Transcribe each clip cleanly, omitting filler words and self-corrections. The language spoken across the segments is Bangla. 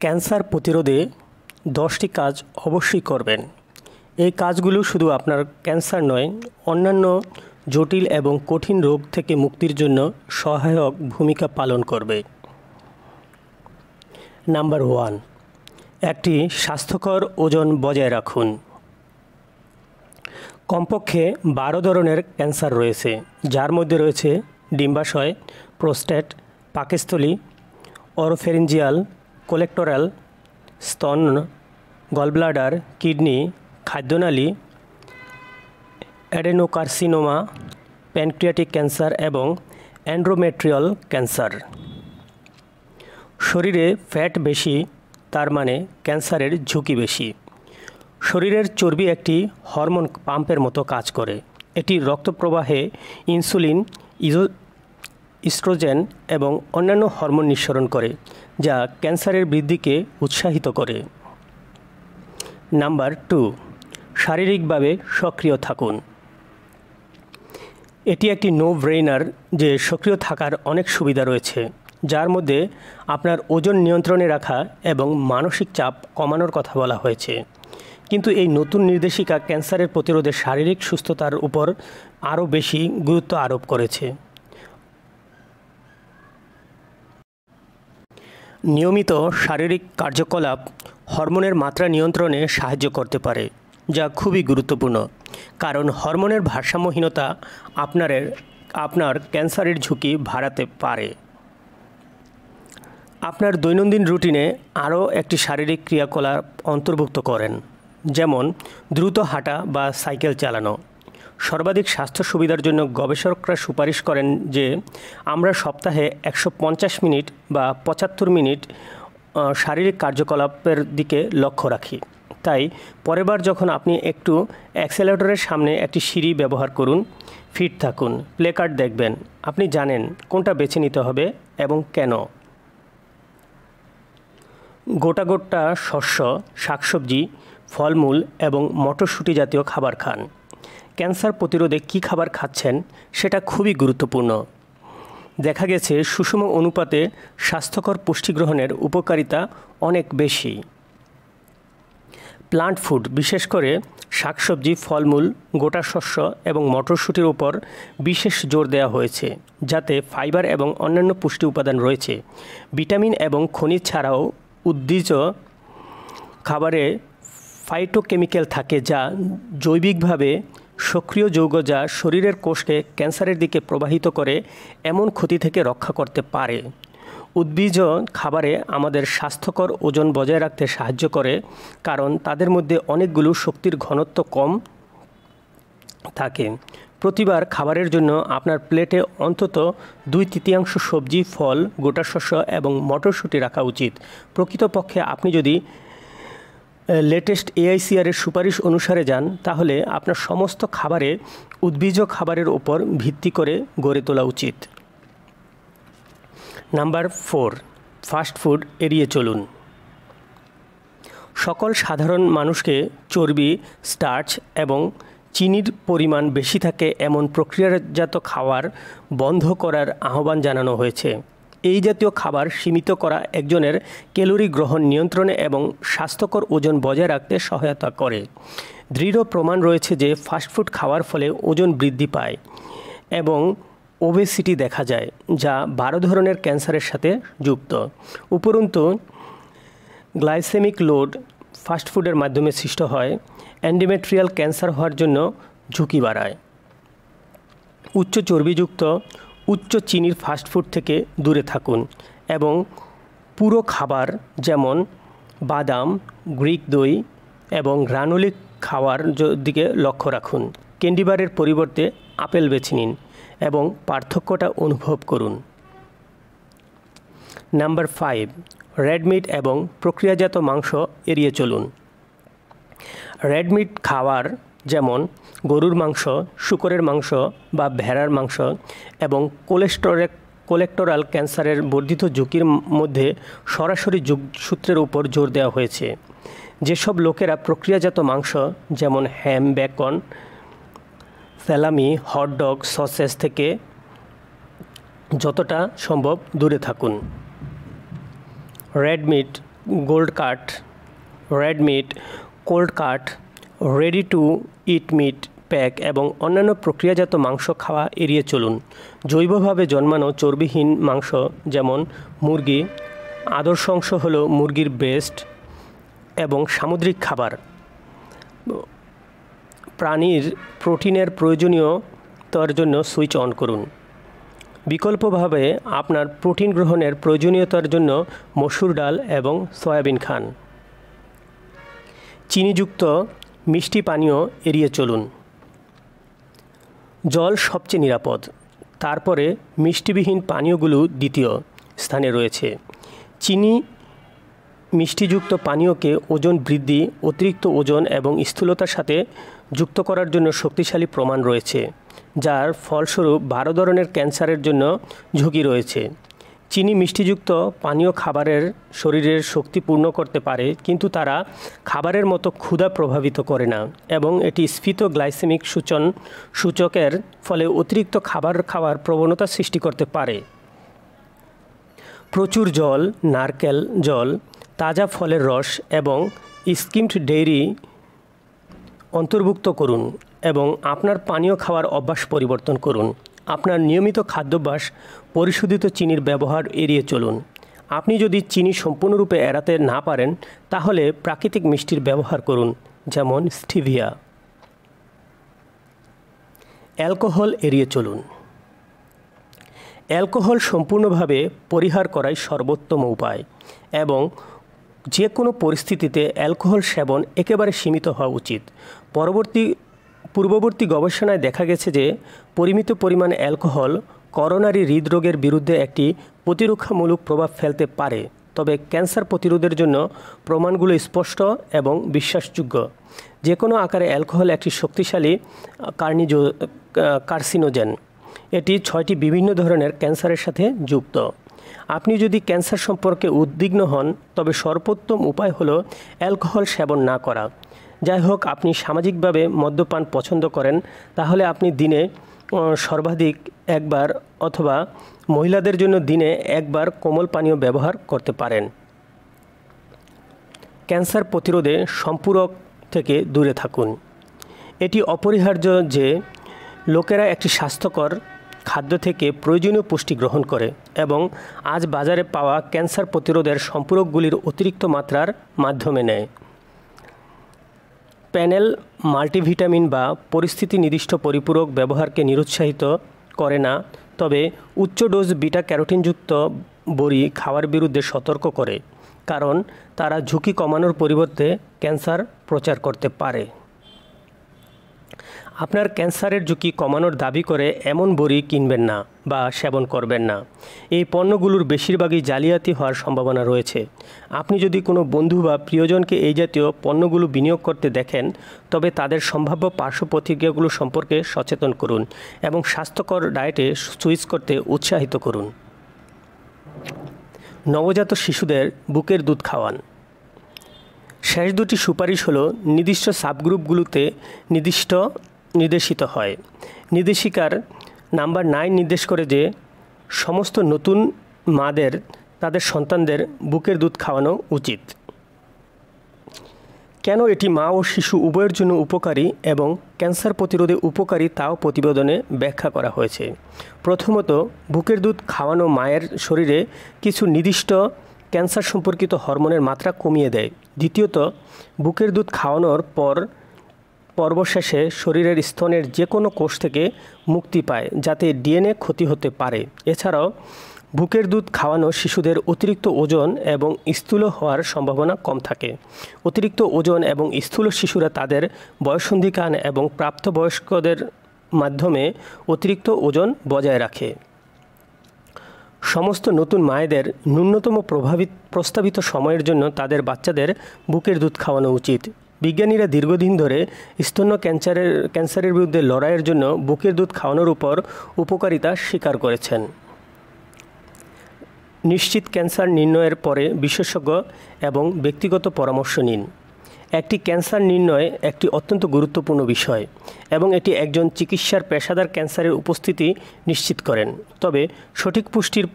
ক্যান্সার প্রতিরোধে 10টি কাজ অবশ্যই করবেন। এই কাজগুলো শুধু আপনার ক্যান্সার নয়, অন্যান্য জটিল এবং কঠিন রোগ থেকে মুক্তির জন্য সহায়ক ভূমিকা পালন করবে। নাম্বার 1, একটি স্বাস্থ্যকর ওজন বজায় রাখুন। কমপক্ষে 12 ধরনের ক্যান্সার রয়েছে, যার মধ্যে রয়েছে ডিম্বাশয়, প্রোস্টেট, পাকস্থলী, অরোফেরিঞ্জিয়াল, কোলেক্টোরাল, স্তন, গলব্লাডার, কিডনি, খাদ্যনালী, অ্যাডেনোকার্সিনোমা, প্যানক্রিয়াটিক ক্যান্সার এবং এন্ডোমেট্রিয়াল ক্যান্সার। শরীরে ফ্যাট বেশি, তার মানে ক্যান্সারের ঝুঁকি বেশি। শরীরের চর্বি একটি হরমোন পাম্পের মতো কাজ করে। এটি রক্তপ্রবাহে ইনসুলিন, ইস্ট্রোজেন এবং অন্যান্য হরমোন নিঃসরণ করে, যা ক্যান্সারের বৃদ্ধিকে উৎসাহিত করে। নাম্বার 2, শারীরিকভাবে সক্রিয় থাকুন। এটি একটি নো ব্রেইনার যে সক্রিয় থাকার অনেক সুবিধা রয়েছে, যার মধ্যে আপনার ওজন নিয়ন্ত্রণে রাখা এবং মানসিক চাপ কমানোর কথা বলা হয়েছে। কিন্তু এই নতুন নির্দেশিকা ক্যান্সারের প্রতিরোধে শারীরিক সুস্থতার উপর আরও বেশি গুরুত্ব আরোপ করেছে। নিয়মিত শারীরিক কার্যকলাপ হরমোনের মাত্রা নিয়ন্ত্রণে সাহায্য করতে পারে, যা খুবই গুরুত্বপূর্ণ, কারণ হরমোনের ভারসাম্যহীনতা আপনার ক্যান্সারের ঝুঁকি বাড়াতে পারে। আপনার দৈনন্দিন রুটিনে আরও একটি শারীরিক ক্রিয়াকলাপ অন্তর্ভুক্ত করেন, যেমন দ্রুত হাঁটা বা সাইকেল চালানো। সর্বাধিক স্বাস্থ্য সুবিধার জন্য গবেষকরা সুপারিশ করেন যে আমরা সপ্তাহে 150 মিনিট বা 75 মিনিট শারীরিক কার্যকলাপের দিকে লক্ষ্য রাখি। তাই পরের বার যখন আপনি একটু অ্যাক্সেলেটরের সামনে একটি সিঁড়ি ব্যবহার করুন, ফিট থাকুন, প্লে কার্ড দেখবেন, আপনি জানেন কোনটা বেছে নিতে হবে এবং কেন। গোটা শস্য, শাকসবজি, ফলমূল এবং মটরশুঁটি জাতীয় খাবার খান। ক্যান্সার প্রতিরোধে কী খাবার খাচ্ছেন সেটা খুবই গুরুত্বপূর্ণ। দেখা গেছে সুষম অনুপাতে স্বাস্থ্যকর পুষ্টি গ্রহণের উপকারিতা অনেক বেশি। প্লান্ট ফুড, বিশেষ করে শাকসবজি, ফলমূল, গোটা শস্য এবং মটরশুঁটির উপর বিশেষ জোর দেওয়া হয়েছে, যাতে ফাইবার এবং অন্যান্য পুষ্টি উপাদান রয়েছে। ভিটামিন এবং খনিজ ছাড়াও উদ্ভিজ্জ খাবারে ফাইটোকেমিক্যাল থাকে, যা জৈবিকভাবে সক্রিয় যৌগ, যা শরীরের কোষকে ক্যান্সারের দিকে প্রবাহিত করে এমন ক্ষতি থেকে রক্ষা করতে পারে। উদ্ভিজ্জ খাবারে আমাদের স্বাস্থ্যকর ওজন বজায় রাখতে সাহায্য করে, কারণ তাদের মধ্যে অনেকগুলো শক্তির ঘনত্ব কম থাকে। প্রতিবার খাবারের জন্য আপনার প্লেটে অন্তত 2/3 সবজি, ফল, গোটা শস্য এবং মটরশুঁটি রাখা উচিত। প্রকৃতপক্ষে আপনি যদি লেটেস্ট AICR-এর সুপারিশ অনুসারে যান, তাহলে আপনার সমস্ত খাবারে উদ্ভিজ্জ খাবারের উপর ভিত্তি করে গড়ে তোলা উচিত। নাম্বার 4, ফাস্ট ফুড এড়িয়ে চলুন। সকল সাধারণ মানুষকে চর্বি, স্টার্চ এবং চিনির পরিমাণ বেশি থাকে এমন প্রক্রিয়াজাত খাবার বন্ধ করার আহ্বান জানানো হয়েছে। এই জাতীয় খাবার সীমিত করা একজনের ক্যালোরি গ্রহণ নিয়ন্ত্রণে এবং স্বাস্থ্যকর ওজন বজায় রাখতে সহায়তা করে। দৃঢ় প্রমাণ রয়েছে যে ফাস্টফুড খাওয়ার ফলে ওজন বৃদ্ধি পায় এবং ওবেসিটি দেখা যায়, যা 12 ধরনের ক্যান্সারের সাথে যুক্ত। উপরন্তু গ্লাইসেমিক লোড ফাস্টফুডের মাধ্যমে সৃষ্ট হয়, এন্ডোমেট্রিয়াল ক্যান্সার হওয়ার জন্য ঝুঁকি বাড়ায়। উচ্চ চর্বিযুক্ত, উচ্চ চিনির ফাস্টফুড থেকে দূরে থাকুন এবং পুরো খাবার যেমন বাদাম, গ্রিক দই এবং গ্রানুলিক খাওয়ার দিকে লক্ষ্য রাখুন। ক্যান্ডিবারের পরিবর্তে আপেল বেছে নিন এবং পার্থক্যটা অনুভব করুন। নাম্বার 5, রেড মিট এবং প্রক্রিয়াজাত মাংস এড়িয়ে চলুন। রেড মিট খাবার যেমন গরুর মাংস, শূকরের মাংস বা ভেড়ার মাংস এবং কোলেক্টোরাল ক্যান্সারের বর্ধিত ঝুঁকির মধ্যে সরাসরি যোগসূত্রের উপর জোর দেওয়া হয়েছে। যেসব লোকেরা প্রক্রিয়াজাত মাংস যেমন হ্যাম, বেকন, স্যালামি, হটডগ, সসেজ থেকে যতটা সম্ভব দূরে থাকুন। Red meat gold cut, red meat, cold cut, ready to it meet pack এবং অন্যান্য প্রক্রিয়াজাত মাংস খাওয়া এড়িয়ে চলুন। জৈবভাবে জন্মানো চর্বিহীন মাংস যেমন মুরগি, আদর্শ অংশ হলো মুরগির ব্রেস্ট এবং সামুদ্রিক খাবার প্রাণীর প্রোটিনের প্রয়োজনীয়তার জন্য সুইচ অন করুন। বিকল্পভাবে আপনার প্রোটিন গ্রহণের প্রয়োজনীয়তার জন্য মসুর ডাল এবং সয়াবিন খান। চিনিযুক্ত মিষ্টি পানীয় এড়িয়ে চলুন। জল সবচেয়ে নিরাপদ, তারপরে মিষ্টিবিহীন পানীয়গুলো দ্বিতীয় স্থানে রয়েছে। চিনি মিষ্টিযুক্ত পানীয়কে ওজন বৃদ্ধি, অতিরিক্ত ওজন এবং স্থূলতার সাথে যুক্ত করার জন্য শক্তিশালী প্রমাণ রয়েছে, যার ফলস্বরূপ 12 ধরনের ক্যান্সারের জন্য ঝুঁকি রয়েছে। চিনি মিষ্টিযুক্ত পানীয় খাবারের শরীরের শক্তি পূর্ণ করতে পারে, কিন্তু তারা খাবারের মতো ক্ষুধা প্রভাবিত করে না এবং এটি স্ফীত গ্লাইসেমিক সূচকের ফলে অতিরিক্ত খাবার খাওয়ার প্রবণতা সৃষ্টি করতে পারে। প্রচুর জল, নারকেল জল, তাজা ফলের রস এবং স্কিমড ডেইরি অন্তর্ভুক্ত করুন এবং আপনার পানীয় খাওয়ার অভ্যাস পরিবর্তন করুন। আপনার নিয়মিত খাদ্যাভ্যাস পরিশোধিত চিনির ব্যবহার এড়িয়ে চলুন। আপনি যদি চিনি সম্পূর্ণরূপে এড়াতে না পারেন, তাহলে প্রাকৃতিক মিষ্টির ব্যবহার করুন, যেমন স্টিভিয়া। অ্যালকোহল এড়িয়ে চলুন। অ্যালকোহল সম্পূর্ণভাবে পরিহার করাই সর্বোত্তম উপায় এবং যে কোনো পরিস্থিতিতে অ্যালকোহল সেবন একেবারে সীমিত হওয়া উচিত। পূর্ববর্তী গবেষণায় দেখা গেছে যে পরিমিত পরিমাণ অ্যালকোহল করোনারি হৃদরোগের বিরুদ্ধে একটি প্রতিরক্ষামূলক প্রভাব ফেলতে পারে, তবে ক্যান্সার প্রতিরোধের জন্য প্রমাণগুলো স্পষ্ট এবং বিশ্বাসযোগ্য। যে কোনো আকারে অ্যালকোহল একটি শক্তিশালী কার্সিনোজেন। এটি 6টি বিভিন্ন ধরনের ক্যান্সারের সাথে যুক্ত। আপনি যদি ক্যান্সার সম্পর্কে উদ্বিগ্ন হন, তবে সর্বোত্তম উপায় হলো অ্যালকোহল সেবন না করা। যাই হোক, আপনি সামাজিকভাবে মদ্যপান পছন্দ করেন, তাহলে আপনি দিনে সর্বাধিক একবার অথবা মহিলাদের জন্য দিনে একবার কোমল পানীয় ব্যবহার করতে পারেন। ক্যান্সার প্রতিরোধে সম্পূরক থেকে দূরে থাকুন। এটি অপরিহার্য যে লোকেরা একটি স্বাস্থ্যকর খাদ্য থেকে প্রয়োজনীয় পুষ্টি গ্রহণ করে এবং আজ বাজারে পাওয়া ক্যান্সার প্রতিরোধের সম্পূরকগুলির অতিরিক্ত মাত্রার মাধ্যমে নেয়। প্যানেল মাল্টিভিটামিন বা পরিস্থিতি নির্দিষ্ট পরিপূরক ব্যবহারকে নিরুৎসাহিত করে না, তবে উচ্চ ডোজ বিটা ক্যারোটিনযুক্ত বড়ি খাওয়ার বিরুদ্ধে সতর্ক করে, কারণ তারা ঝুঁকি কমানোর পরিবর্তে ক্যান্সার প্রচার করতে পারে। আপনার ক্যান্সারের ঝুঁকি কমানোর দাবি করে এমন বড়ি কিনবেন না বা সেবন করবেন না। এই পণ্যগুলোর বেশিরভাগই জালিয়াতি হওয়ার সম্ভাবনা রয়েছে। আপনি যদি কোনো বন্ধু বা প্রিয়জনকে এই জাতীয় পণ্যগুলো বিনিয়োগ করতে দেখেন, তবে তাদের সম্ভাব্য পার্শ্ব প্রতিক্রিয়াগুলো সম্পর্কে সচেতন করুন এবং স্বাস্থ্যকর ডায়েটে সুইচ করতে উৎসাহিত করুন। নবজাত শিশুদের বুকের দুধ খাওয়ান। শেষ দুটি সুপারিশ হলো নির্দিষ্ট সাবগ্রুপগুলোতে নির্দেশিত হয়। নির্দেশিকার নাম্বার 9 নির্দেশ করে যে সমস্ত নতুন মাদের তাদের সন্তানদের বুকের দুধ খাওয়ানো উচিত। কেন এটি মা ও শিশু উভয়ের জন্য উপকারী এবং ক্যান্সার প্রতিরোধে উপকারী তাও প্রতিবেদনে ব্যাখ্যা করা হয়েছে। প্রথমত, বুকের দুধ খাওয়ানো মায়ের শরীরে কিছু নির্দিষ্ট ক্যান্সার সম্পর্কিত হরমোনের মাত্রা কমিয়ে দেয়। দ্বিতীয়ত, বুকের দুধ খাওয়ানোর পর্ব শেষে শরীরের স্তনের যে কোনো কোষ থেকে মুক্তি পায়, যাতে ডিএনএ ক্ষতি হতে পারে। এছাড়াও বুকের দুধ খাওয়ানো শিশুদের অতিরিক্ত ওজন এবং স্থূল হওয়ার সম্ভাবনা কম থাকে। অতিরিক্ত ওজন এবং স্থূল শিশুরা তাদের বয়ঃসন্ধিকাল এবং প্রাপ্তবয়স্কদের মাধ্যমে অতিরিক্ত ওজন বজায় রাখে। সমস্ত নতুন মায়েদের ন্যূনতম প্রস্তাবিত সময়ের জন্য তাদের বাচ্চাদের বুকের দুধ খাওয়ানো উচিত। বিজ্ঞানীরা দীর্ঘদিন ধরে স্তন্য ক্যান্সারের বিরুদ্ধে লড়াইয়ের জন্য বুকের দুধ খাওয়ানোর উপর উপকারিতা স্বীকার করেছেন। নিশ্চিত ক্যান্সার নির্ণয়ের পরে বিশেষজ্ঞ এবং ব্যক্তিগত পরামর্শ নিন। একটি ক্যান্সার নির্ণয় একটি অত্যন্ত গুরুত্বপূর্ণ বিষয় এবং এটি একজন চিকিৎসার পেশাদার ক্যান্সারের উপস্থিতি নিশ্চিত করেন। তবে সঠিক পুষ্টির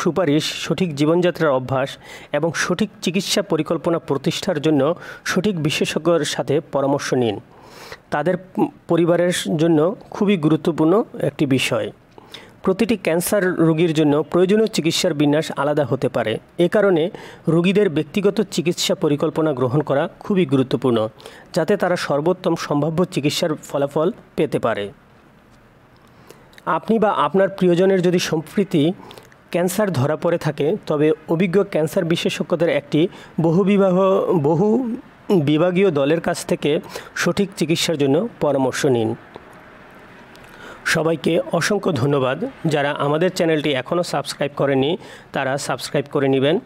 সুপারিশ, সঠিক জীবনযাত্রার অভ্যাস এবং সঠিক চিকিৎসা পরিকল্পনা প্রতিষ্ঠার জন্য সঠিক বিশেষজ্ঞের সাথে পরামর্শ নিন। তাদের পরিবারের জন্য খুবই গুরুত্বপূর্ণ একটি বিষয়। প্রতিটি ক্যান্সার রোগীর জন্য প্রয়োজনীয় চিকিৎসার বিন্যাস আলাদা হতে পারে। এ কারণে রোগীদের ব্যক্তিগত চিকিৎসা পরিকল্পনা গ্রহণ করা খুবই গুরুত্বপূর্ণ, যাতে তারা সর্বোত্তম সম্ভাব্য চিকিৎসার ফলাফল পেতে পারে। আপনি বা আপনার প্রিয়জনের যদি সম্প্রতি ক্যান্সার ধরা পড়ে থাকে, তবে অভিজ্ঞ ক্যান্সার বিশেষজ্ঞদের একটি বহু বিভাগীয় দলের কাছ থেকে সঠিক চিকিৎসার জন্য পরামর্শ নিন। সবাইকে অসংখ্য ধন্যবাদ। যারা আমাদের চ্যানেলটি এখনও সাবস্ক্রাইব করেনি তারা সাবস্ক্রাইব করে নেবেন।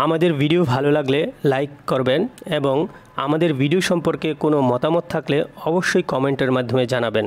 আমাদের ভিডিও ভালো লাগলে লাইক করবেন এবং আমাদের ভিডিও সম্পর্কে কোনো মতামত থাকলে অবশ্যই কমেন্টের মাধ্যমে জানাবেন।